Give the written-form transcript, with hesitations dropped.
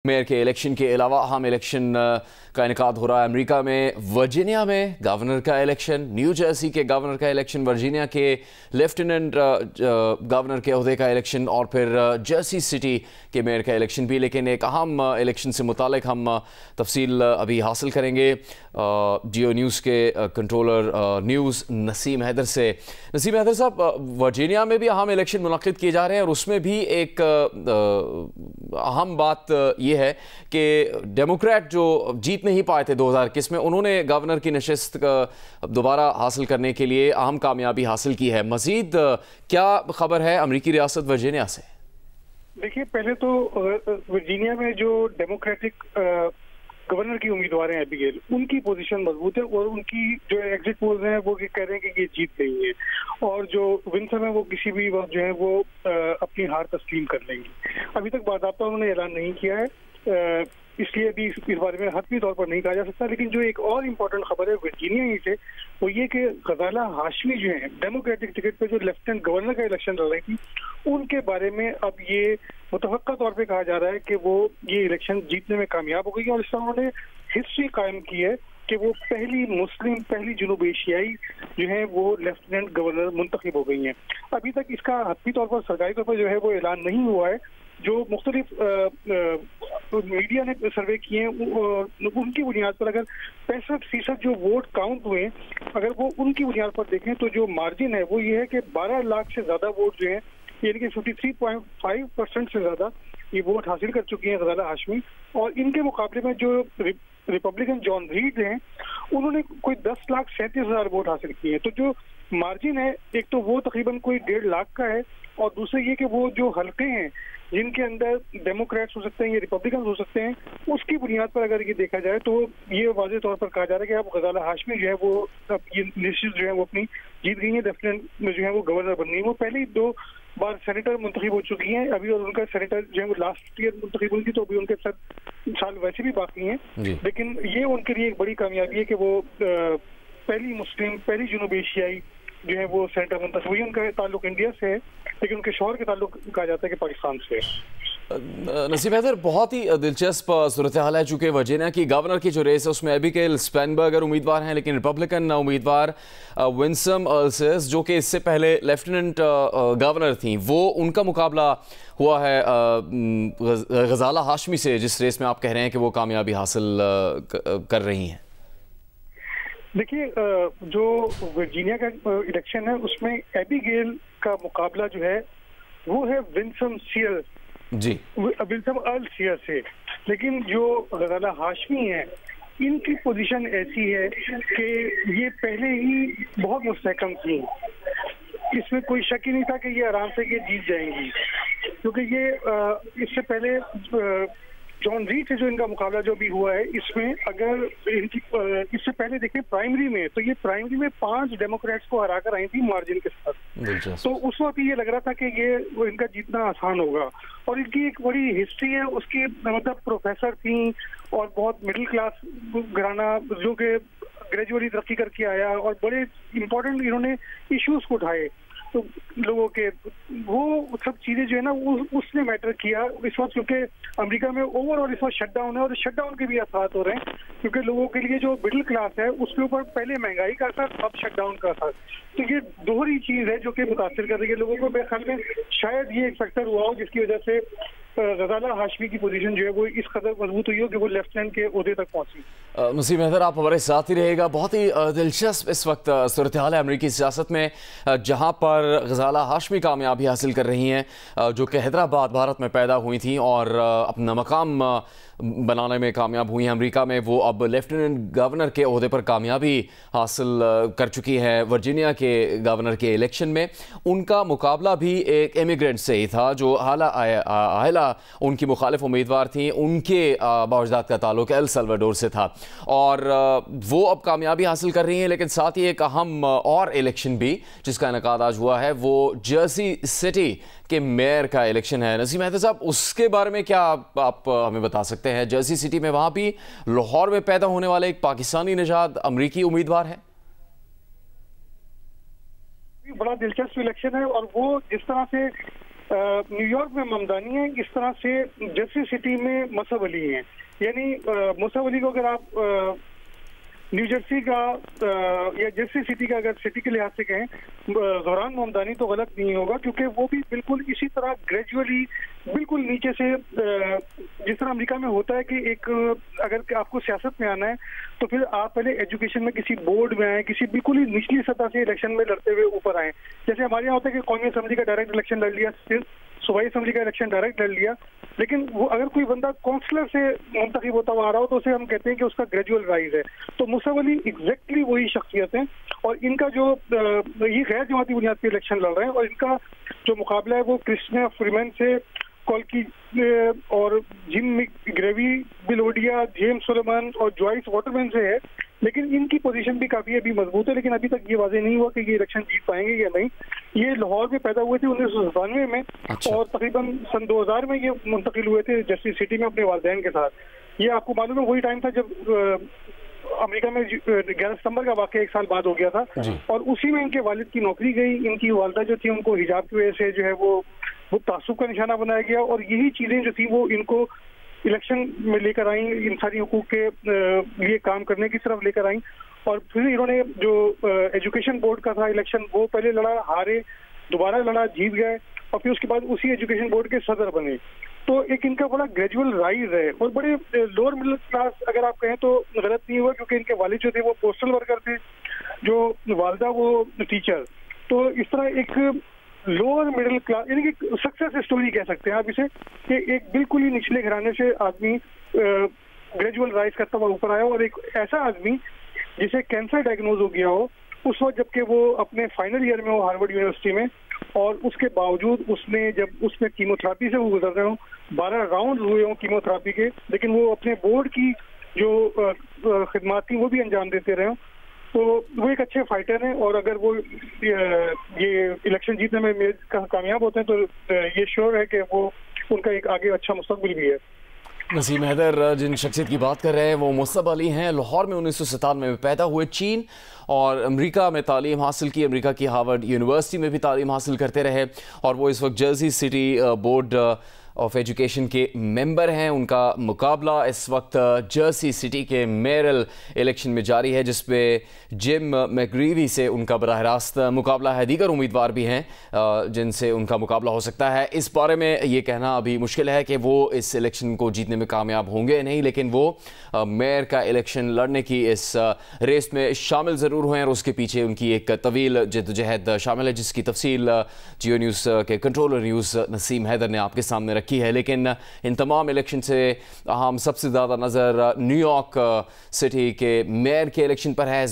Mayor के election के अलावा अहम इलेक्शन का इनेकाद हो रहा है अमेरिका में। वर्जीनिया में गवर्नर का इलेक्शन, न्यू जर्सी के गवर्नर का इलेक्शन, वर्जीनिया के लेफ्टिनेंट गवर्नर के ओहदे का इलेक्शन और फिर जर्सी सिटी के मेयर का इलेक्शन भी। लेकिन एक अहम इलेक्शन से मुतालिक हम तफसील अभी हासिल करेंगे जियो न्यूज़ के कंट्रोलर न्यूज़ नसीम हैदर से। नसीम हैदर साहब, वर्जीनिया में भी अहम इलेक्शन मुनक़िद किए जा रहे हैं और उसमें भी एक अहम बात ये है कि डेमोक्रेट जो जीत नहीं पाए थे 2021 में, उन्होंने गवर्नर की नशिस्त दोबारा हासिल करने के लिए अहम कामयाबी हासिल की है। मजीद क्या खबर है अमरीकी रियासत वर्जीनिया से? देखिए, पहले तो वर्जीनिया में जो डेमोक्रेटिक गवर्नर की उम्मीदवार हैं एबिगेल, उनकी पोजीशन मजबूत है और उनकी जो एग्जिट पोल्स हैं वो कह रहे हैं कि ये जीत गई है और जो विंसम है वो किसी भी वक्त जो है वो अपनी हार तस्लीम कर लेंगी। अभी तक बाकायदा उन्होंने ऐलान नहीं किया है, इसलिए अभी इस बारे में हतमी तौर पर नहीं कहा जा सकता। लेकिन जो एक और इम्पोर्टेंट खबर है वर्जीनिया ही से, वो ये कि गजाला हाशमी जो है डेमोक्रेटिक टिकट पे जो लेफ्टिनेंट गवर्नर का इलेक्शन लड़ रही थी, उनके बारे में अब ये मुतवक्का तौर पे कहा जा रहा है कि वो ये इलेक्शन जीतने में कामयाब हो गई है और इस तरह उन्होंने हिस्ट्री कायम की है कि वो पहली मुस्लिम, पहली जनूब एशियाई जो है वो लेफ्टिनेंट गवर्नर मुंतखब हो गई हैं। अभी तक इसका हतमी तौर पर सरकारी तौर पर जो है वो ऐलान नहीं हुआ है। जो मुख्तलिफ मीडिया ने सर्वे किए हैं उनकी बुनियाद पर अगर 65% जो वोट काउंट हुए, अगर वो उनकी बुनियाद पर देखें तो जो मार्जिन है वो ये है कि 12 लाख से ज्यादा वोट जो है, यानी कि 53.5% से ज्यादा ये वोट हासिल कर चुकी हैं गजाला हाशमी। और इनके मुकाबले में जो रिपब्लिकन जॉन रीड हैं, उन्होंने कोई 10,37,000 वोट हासिल किए हैं। तो जो मार्जिन है, एक तो वो तकरीबन कोई 1.5 लाख का है और दूसरे ये कि वो जो हल्के हैं जिनके अंदर डेमोक्रेट्स हो सकते हैं या रिपब्लिकन हो सकते हैं, उसकी बुनियाद पर अगर ये देखा जाए तो ये वाज़ेह तौर पर कहा जा रहा है कि अब गजाला हाशमी जो है वो अब ये निश्चित जो है वो अपनी जीत गई है, लेफ्टिनेंट में जो है वो गवर्नर बन गई है। वो पहले ही 2 बार सेनेटर मुंतखब हो चुकी हैं अभी, और उनका सेनेटर जो है वो लास्ट ईयर मुंतखब हुई थी, तो अभी उनके साल वैसे भी बाकी हैं। लेकिन ये उनके लिए एक बड़ी कामयाबी है कि वो पहली मुस्लिम, पहली जनूब एशियाई जो है वो सेनेटर मुंतखब हुई। उनका ताल्लुक इंडिया से है लेकिन उनके शौहर के ताल्लुक कहा जाता है कि पाकिस्तान से है। नसीम हैदर, बहुत ही दिलचस्प सूरत हाल है चूँकि वर्जीनिया की गवर्नर की जो रेस है उसमें एबिगेल स्पेनबर्गर उम्मीदवार हैं, लेकिन रिपब्लिकन उम्मीदवार विंसम अर्ल्सेस जो कि इससे पहले लेफ्टिनेंट गवर्नर थी, वो उनका मुकाबला हुआ है गजाला हाशमी से, जिस रेस में आप कह रहे हैं कि वो कामयाबी हासिल कर रही हैं। देखिए, जो वर्जीनिया का इलेक्शन है उसमें एबिगेल का मुकाबला जो है वो है विंसम अर्ल सीयर से। लेकिन जो गजाला हाशमी है, इनकी पोजीशन ऐसी है कि ये पहले ही बहुत मुस्तहकम थी, इसमें कोई शक ही नहीं था कि ये आराम से ये जीत जाएंगी, क्योंकि ये इससे पहले जॉन रीड से जो इनका मुकाबला जो भी हुआ है, इसमें अगर इससे पहले देखें प्राइमरी में, तो ये प्राइमरी में 5 डेमोक्रेट्स को हराकर आई थी मार्जिन के साथ। तो उस वक्त ये लग रहा था कि ये इनका जीतना आसान होगा और इनकी एक बड़ी हिस्ट्री है। उसकी मतलब प्रोफेसर थी और बहुत मिडिल क्लास घराना जो कि ग्रेजुअली तरक्की करके आया और बड़े इंपॉर्टेंट इन्होंने इश्यूज को उठाए, तो लोगों के वो सब चीजें जो है ना उसने मैटर किया इस वक्त, क्योंकि अमेरिका में ओवरऑल इस वक्त शटडाउन है और शटडाउन के भी असर हो रहे हैं, क्योंकि लोगों के लिए जो मिडिल क्लास है उसके ऊपर पहले महंगाई का असर, अब शटडाउन का असर। तो ये दोहरी चीज है जो कि मुतासिर कर रही है लोगों को। मेरे ख्याल में शायद ये एक फैक्टर हुआ हो जिसकी वजह से गजाला हाशमी की पोजीशन जो है वो इस कदर मजबूत हुई हो कि वो लेफ्टिनेंट के ओहदे तक पहुंची। नसीम हैदर, आप हमारे साथ ही रहेगा। बहुत ही दिलचस्प इस वक्त सूरत हाल है अमरीकी सियासत में, जहां पर गजाला हाशमी कामयाबी हासिल कर रही हैं, जो कि हैदराबाद भारत में पैदा हुई थी और अपना मकाम बनाने में कामयाब हुई हैं अमेरिका में। वो अब लेफ्टिनेंट गवर्नर के ओहदे पर कामयाबी हासिल कर चुकी है वर्जीनिया के गवर्नर के इलेक्शन में। उनका मुकाबला भी एक इमिग्रेंट से ही था जो आयला उनकी मुखालिफ उम्मीदवार थी, उनके बावजदाद का ताल्लुक एल सल्वाडोर से था और वो अब कामयाबी हासिल कर रही हैं। लेकिन साथ ही एक अहम और इलेक्शन भी जिसका इनेकाद आज हुआ है, वो जर्सी सिटी के मेयर का इलेक्शन है। नसीम हैदर साहब, उसके बारे में क्या आप हमें बता सकते हैं? जर्सी सिटी में, वहां भी लाहौर में पैदा होने वाले एक पाकिस्तानी निजात अमरीकी उम्मीदवार है। बड़ा दिलचस्प इलेक्शन है और वो जिस तरह से न्यूयॉर्क में ममदानी है, इस तरह से जर्सी सिटी में मसहब अली हैं। यानी मसहब अली को अगर आप न्यू जर्सी का या जर्सी सिटी का अगर सिटी के लिहाज से कहें ज़ोहरान ममदानी तो गलत नहीं होगा, क्योंकि वो भी बिल्कुल इसी तरह ग्रेजुअली बिल्कुल नीचे से जिस तरह अमेरिका में होता है कि एक अगर आपको सियासत में आना है तो फिर आप पहले एजुकेशन में किसी बोर्ड में आए, किसी बिल्कुल ही निचली सतह से इलेक्शन में लड़ते हुए ऊपर आए। जैसे हमारे यहाँ होता है कि कौमी असम्बली का डायरेक्ट इलेक्शन लड़ लिया, फिर सूबाई असम्बली का इलेक्शन डायरेक्ट लड़ लिया, लेकिन वो अगर कोई बंदा काउंसलर से मुंतखब होता हुआ आ रहा हो तो उसे हम कहते हैं कि उसका ग्रेजुअल राइज है। तो मसहब अली एग्जैक्टली वही शख्सियत है, और इनका जो ये गैर जमाती बुनियाद पर इलेक्शन लड़ रहे हैं, और इनका जो मुकाबला है वो क्रिस्टिना फ्रीमैन से, कॉल्की और जिम ग्रेवी, बिलोडिया, जेम्स सोलोमन और जॉइस वाटरमैन से है। लेकिन इनकी पोजीशन भी काफी अभी मजबूत है, लेकिन अभी तक ये वाज़ेह नहीं हुआ कि ये इलेक्शन जीत पाएंगे या नहीं। ये लाहौर में पैदा हुए थे 1997 में। अच्छा। और तकरीबन सन 2000 में ये मुंतकिल हुए थे जर्सी सिटी में अपने वालिदैन के साथ। ये आपको मालूम है वही टाइम था जब अमेरिका में 11 सितंबर का वाक़या 1 साल बाद हो गया था, और उसी में इनके वालिद की नौकरी गई। इनकी वालदा जो थी उनको हिजाब की वजह से जो है वो तासुब का निशाना बनाया गया, और यही चीजें जो थी वो इनको इलेक्शन में लेकर आई, इंसानी हुकूक के लिए काम करने की तरफ लेकर आई। और फिर इन्होंने जो एजुकेशन बोर्ड का था इलेक्शन, वो पहले लड़ा, हारे, दोबारा लड़ा, जीत गए, और फिर उसके बाद उसी एजुकेशन बोर्ड के सदर बने। तो एक इनका बड़ा ग्रेजुअल राइज है, और बड़े लोअर मिडिल क्लास अगर आप कहें तो गलत नहीं हुआ, क्योंकि इनके वालिद जो थे वो पोस्टल वर्कर थे, जो वालदा वो टीचर। तो इस तरह एक लोअर मिडिल क्लास यानी कि सक्सेस स्टोरी कह सकते हैं आप इसे, कि एक बिल्कुल ही निचले घराने से आदमी ग्रेजुअल राइज करता हुआ ऊपर आया, और एक ऐसा आदमी जिसे कैंसर डायग्नोज हो गया हो उस वक्त, जबकि वो अपने फाइनल ईयर में हो हार्वर्ड यूनिवर्सिटी में, और उसके बावजूद उसने कीमोथेरेपी से वो गुजर रहे हो, 12 राउंड हुए हों कीमोथेरेपी के, लेकिन वो अपने बोर्ड की जो खिदमात थी वो भी अंजाम देते रहे। तो वो एक अच्छे फाइटर हैं, और अगर वो ये इलेक्शन जीतने में कामयाब होते हैं तो ये श्योर है कि वो उनका एक आगे अच्छा मुस्तकबिल भी है। नसीम हैदर जिन शख्सियत की बात कर रहे हैं वो मसहब अली हैं। लाहौर में 1997 में पैदा हुए, चीन और अमेरिका में तालीम हासिल की, अमेरिका की हार्वर्ड यूनिवर्सिटी में भी तालीम हासिल करते रहे, और वो इस वक्त Jersey city board of education के मेंबर हैं। उनका मुकाबला इस वक्त जर्सी सिटी के मेयरल इलेक्शन में जारी है, जिसपे जिम मैकग्रीवी से उनका बराह रास्त मुकाबला है। दीगर उम्मीदवार भी हैं जिनसे उनका मुकाबला हो सकता है। इस बारे में ये कहना अभी मुश्किल है कि वो इस इलेक्शन को जीतने में कामयाब होंगे नहीं, लेकिन वो मेयर का इलेक्शन लड़ने की इस रेस में शामिल ज़रूर हुए हैं, और उसके पीछे उनकी एक तवील जद्दोजहद शामिल है, जिसकी तफसील जियो न्यूज़ के कंट्रोलर न्यूज़ नसीम हैदर ने आपके सामने रखी है। लेकिन इन तमाम इलेक्शन से अहम सबसे ज़्यादा नज़र न्यूयॉर्क सिटी के मेयर के इलेक्शन पर है।